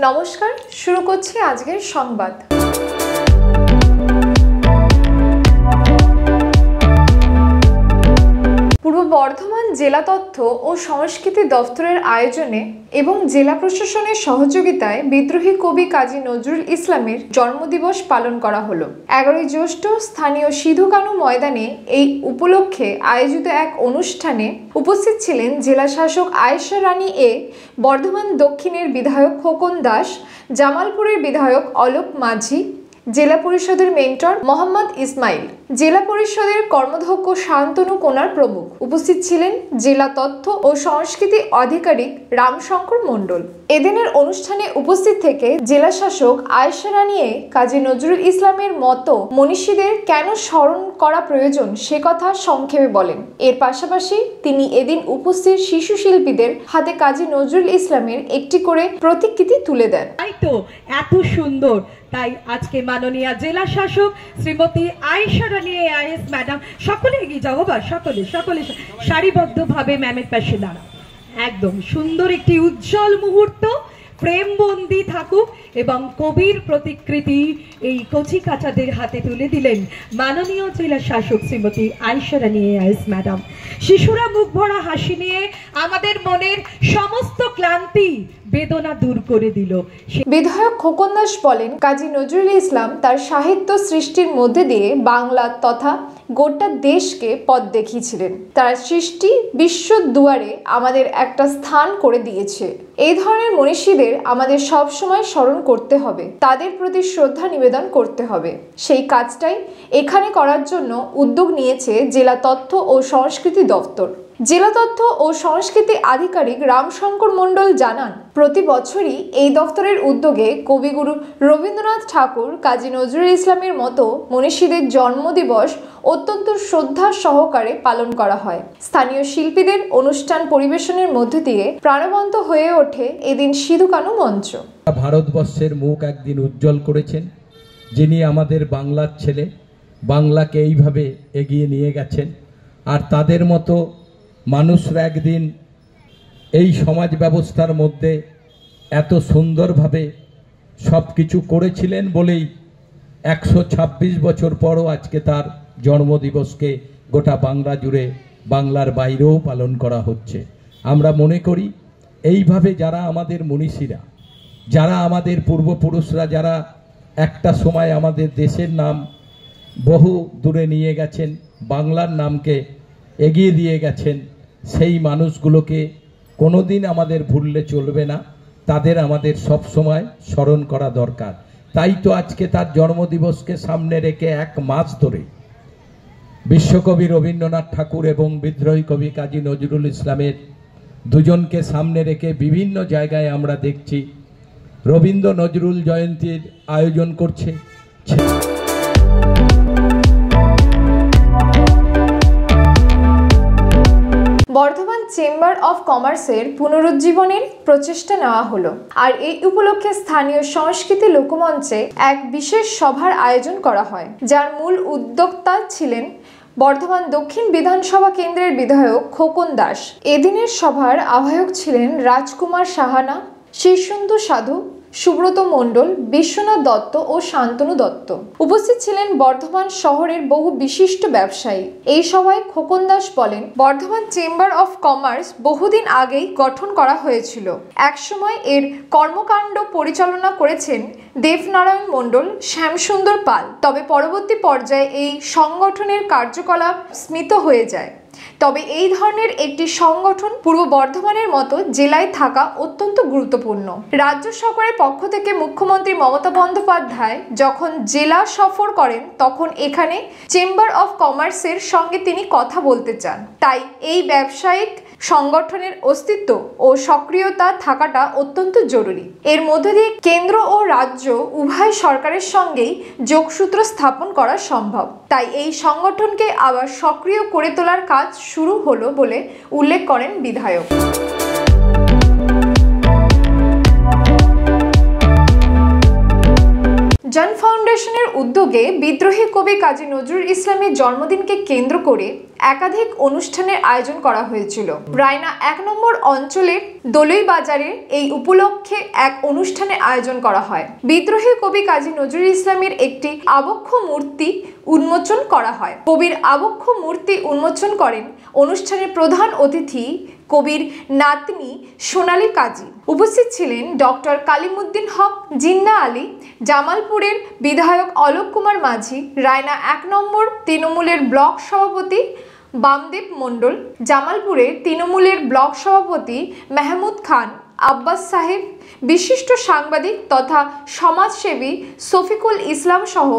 নমস্কার, শুরু করছি আজকের সংবাদ। পূর্ব বর্ধমান জেলা তথ্য ও সংস্কৃতি দফতরের আয়োজনে এবং জেলা প্রশাসনের সহযোগিতায় বিদ্রোহী কবি কাজী নজরুল ইসলামের জন্মদিবস পালন করা হলো। 11ই জ্যৈষ্ঠ স্থানীয় সিধু কানু ময়দানে এই উপলক্ষে আয়োজিত এক অনুষ্ঠানে উপস্থিত ছিলেন জেলা শাসক আয়েশা রানী এ, বর্ধমান দক্ষিণের বিধায়ক খোকন দাস, জামালপুরের বিধায়ক অলোক মাঝি, জেলা পরিষদের মেন্টর মোহাম্মদ ইসমাইল, জেলা পরিষদের কর্মধ্যক্ষ শান্তনু কোনার প্রমুখ। উপস্থিত ছিলেন জেলা তথ্য ও সংস্কৃতি আধিকারিক রামশঙ্কর মণ্ডল। এদিনের অনুষ্ঠানে উপস্থিত থেকে জেলা শাসক আয়েশা রানী এ কাজী নজরুল ইসলামের মতো মনীষীদের কেন স্মরণ করা প্রয়োজন সে কথা সংক্ষেপে বলেন। এর পাশাপাশি তিনি এদিন উপস্থিত শিশু শিল্পীদের হাতে কাজী নজরুল ইসলামের একটি করে প্রতিকৃতি তুলে দেন। তাই তো এত সুন্দর, তাই আজকে মাননীয় জেলা শাসক শ্রীমতী আয়েশা রানী আইএস ম্যাডাম, সকলে এগিয়ে যাও বাবা, সকলে সারিবদ্ধভাবে ম্যামের পাশে দাঁড়াও। একদম সুন্দর একটি উজ্জ্বল মুহূর্ত প্রেমবন্দি থাকুক এবং কবির প্রতিকৃতি এই কচি কাচাদের হাতে তুলে দিলেন মাননীয় জেলা শাসক শ্রীমতী আয়েশা রানী আইএস ম্যাডাম। শিশুরা মুখ ভরা হাসি নিয়ে আমাদের মনের সমস্ত ক্লান্তি বেদনা দূর করে দিল। বিধায়ক খোকন দাস বলেন, কাজী নজরুল ইসলাম তার সাহিত্য সৃষ্টির মধ্যে দিয়ে বাংলা তথা গোটা দেশকে পথ দেখিয়েছিলেন। তার সৃষ্টি বিশ্ব দুয়ারে আমাদের একটা স্থান করে দিয়েছে। এই ধরনের মনীষীদের আমাদের সব সময় স্মরণ করতে হবে, তাদের প্রতি শ্রদ্ধা নিবেদন করতে হবে। সেই কাজটাই এখানে করার জন্য উদ্যোগ নিয়েছে জেলা তথ্য ও সংস্কৃতি দফতর। জেলা তথ্য ও সংস্কৃতি আধিকারিক রামশঙ্কর মণ্ডল জানান, প্রতি বছরই এই দফতরের উদ্যোগে কবিগুরু রবীন্দ্রনাথ ঠাকুর, কাজী নজরুল ইসলামের মতো মনীষীদের জন্মদিবস অত্যন্ত শ্রদ্ধা সহকারে পালন করা হয়। স্থানীয় শিল্পীদের অনুষ্ঠান পরিবেশনের মধ্য দিয়ে প্রাণবন্ত হয়ে ওঠে এদিন সিধু কানু মঞ্চ। ভারতবর্ষের মুখ একদিন উজ্জ্বল করেছেন যিনি আমাদের বাংলার ছেলে, বাংলাকে এইভাবে এগিয়ে নিয়ে গেছেন। আর তাদের মতো মানুষরা একদিন এই সমাজ ব্যবস্থার মধ্যে এত সুন্দরভাবে সব কিছু করেছিলেন বলেই 126 বছর পরও আজকে তার জন্মদিবসকে গোটা বাংলা জুড়ে, বাংলার বাইরেও পালন করা হচ্ছে। আমরা মনে করি এইভাবে যারা আমাদের মনীষীরা, যারা আমাদের পূর্বপুরুষরা, যারা একটা সময় আমাদের দেশের নাম বহু দূরে নিয়ে গেছেন, বাংলার নামকে এগিয়ে দিয়ে গেছেন, সেই মানুষগুলোকে কোনোদিন আমাদের ভুললে চলবে না, তাদের আমাদের সব সময় স্মরণ করা দরকার। তাই তো আজকে তার জন্মদিবসকে সামনে রেখে এক মাস ধরে বিশ্বকবি রবীন্দ্রনাথ ঠাকুর এবং বিদ্রোহী কবি কাজী নজরুল ইসলামের দুজনকে সামনে রেখে বিভিন্ন জায়গায় আমরা দেখছি রবীন্দ্র নজরুল জয়ন্তীর আয়োজন করছে। বর্ধমান চেম্বার অফ কমার্সের পুনরুজ্জীবনের প্রচেষ্টা নেওয়া হলো। আর এই উপলক্ষে স্থানীয় সংস্কৃতি লোকমঞ্চে এক বিশেষ সভার আয়োজন করা হয়, যার মূল উদ্যোক্তা ছিলেন বর্ধমান দক্ষিণ বিধানসভা কেন্দ্রের বিধায়ক খোকন দাস। এদিনের সভার আহ্বায়ক ছিলেন রাজকুমার সাহানা, শীর্ষেন্দু সাধু, সুব্রত মণ্ডল, বিশ্বনাথ দত্ত ও শান্তনু দত্ত। উপস্থিত ছিলেন বর্ধমান শহরের বহু বিশিষ্ট ব্যবসায়ী। এই সভায় খোকন দাস বলেন, বর্ধমান চেম্বার অফ কমার্স বহুদিন আগেই গঠন করা হয়েছিল। একসময় এর কর্মকাণ্ড পরিচালনা করেছেন দেবনারায়ণ মণ্ডল, শ্যামসুন্দর পাল। তবে পরবর্তী পর্যায়ে এই সংগঠনের কার্যকলাপ স্মিত হয়ে যায়। তবে এই ধরনের একটি সংগঠন পূর্ব বর্ধমানের মতো জেলায় থাকা অত্যন্ত গুরুত্বপূর্ণ। রাজ্য সরকারের পক্ষ থেকে মুখ্যমন্ত্রী মমতা বন্দ্যোপাধ্যায় যখন জেলা সফর করেন তখন এখানে চেম্বার অফ কমার্সের সঙ্গে তিনি কথা বলতে চান। তাই এই ব্যবসায়িক সংগঠনের অস্তিত্ব ও সক্রিয়তা থাকাটা অত্যন্ত জরুরি। এর মধ্য দিয়ে কেন্দ্র ও রাজ্য উভয় সরকারের সঙ্গেই যোগসূত্র স্থাপন করা সম্ভব। তাই এই সংগঠনকে আবার সক্রিয় করে তোলার কাজ শুরু হলো বলে উল্লেখ করেন বিধায়ক। জান ফাউন্ডেশনের উদ্যোগে বিদ্রোহী কবি কাজী নজরুল ইসলামের জন্মদিনকে কেন্দ্র করে একাধিক অনুষ্ঠানের আয়োজন করা হয়েছিল। রায়না 1 নম্বর অঞ্চলের দোলই বাজারে এই উপলক্ষে এক অনুষ্ঠানের আয়োজন করা হয়। বিদ্রোহী কবি কাজী নজরুল ইসলামের একটি আবক্ষ মূর্তি উন্মোচন করা হয়। কবির আবক্ষ মূর্তি উন্মোচন করেন অনুষ্ঠানের প্রধান অতিথি কবির নাতনি সোনালী কাজী। উপস্থিত ছিলেন ডক্টর কালিমুদ্দিন হক, জিন্না আলী, জামালপুরের বিধায়ক অলোক কুমার মাঝি, রায়না 1 নম্বর তৃণমূলের ব্লক সভাপতি বামদেব মণ্ডল, জামালপুরের তৃণমূলের ব্লক সভাপতি মেহমুদ খান, আব্বাস সাহেব, বিশিষ্ট সাংবাদিক তথা সমাজসেবী শফিকুল ইসলাম সহ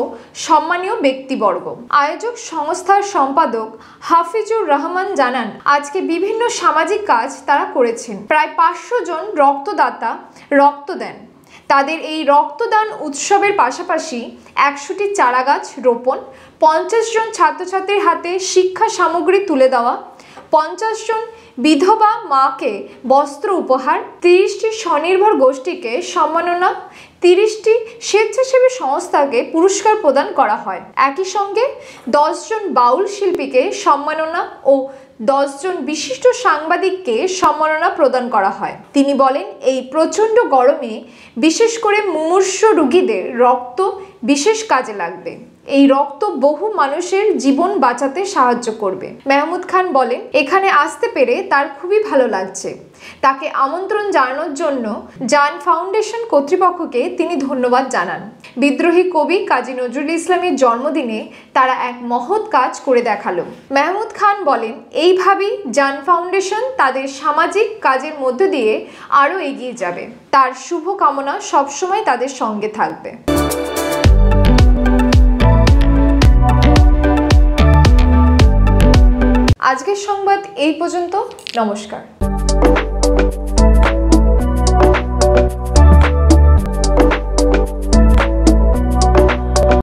সম্মানীয় ব্যক্তিবর্গ। আয়োজক সংস্থার সম্পাদক হাফিজুর রহমান জানান, আজকে বিভিন্ন সামাজিক কাজ তারা করেছেন। প্রায় 500 জন রক্তদাতা রক্ত দেন। তাদের এই রক্তদান উৎসবের পাশাপাশি 100টি চারাগাছ রোপণ, 50 জন ছাত্রছাত্রীর হাতে শিক্ষা সামগ্রী তুলে দেওয়া, 50 জন বিধবা মাকে বস্ত্র উপহার, 30টি স্বনির্ভর গোষ্ঠীকে সম্মাননা, 30টি স্বেচ্ছাসেবী সংস্থাকে পুরস্কার প্রদান করা হয়। একই সঙ্গে 10 জন বাউল শিল্পীকে সম্মাননা ও 10 জন বিশিষ্ট সাংবাদিককে সম্মাননা প্রদান করা হয়। তিনি বলেন, এই প্রচণ্ড গরমে বিশেষ করে মুমূর্ষু রোগীদের রক্ত বিশেষ কাজে লাগবে। এই রক্ত বহু মানুষের জীবন বাঁচাতে সাহায্য করবে। মেহমুদ খান বলেন, এখানে আসতে পেরে তার খুবই ভালো লাগছে। তাকে আমন্ত্রণ জানানোর জন্য জান ফাউন্ডেশন কর্তৃপক্ষকে তিনি ধন্যবাদ জানান। বিদ্রোহী কবি কাজী নজরুল ইসলামের জন্মদিনে তারা এক মহৎ কাজ করে দেখালো। মেহমুদ খান বলেন, এইভাবেই জান ফাউন্ডেশন তাদের সামাজিক কাজের মধ্য দিয়ে আরও এগিয়ে যাবে। তার শুভ কামনা সবসময় তাদের সঙ্গে থাকবে। আজকের সংবাদ এই পর্যন্ত। নমস্কার।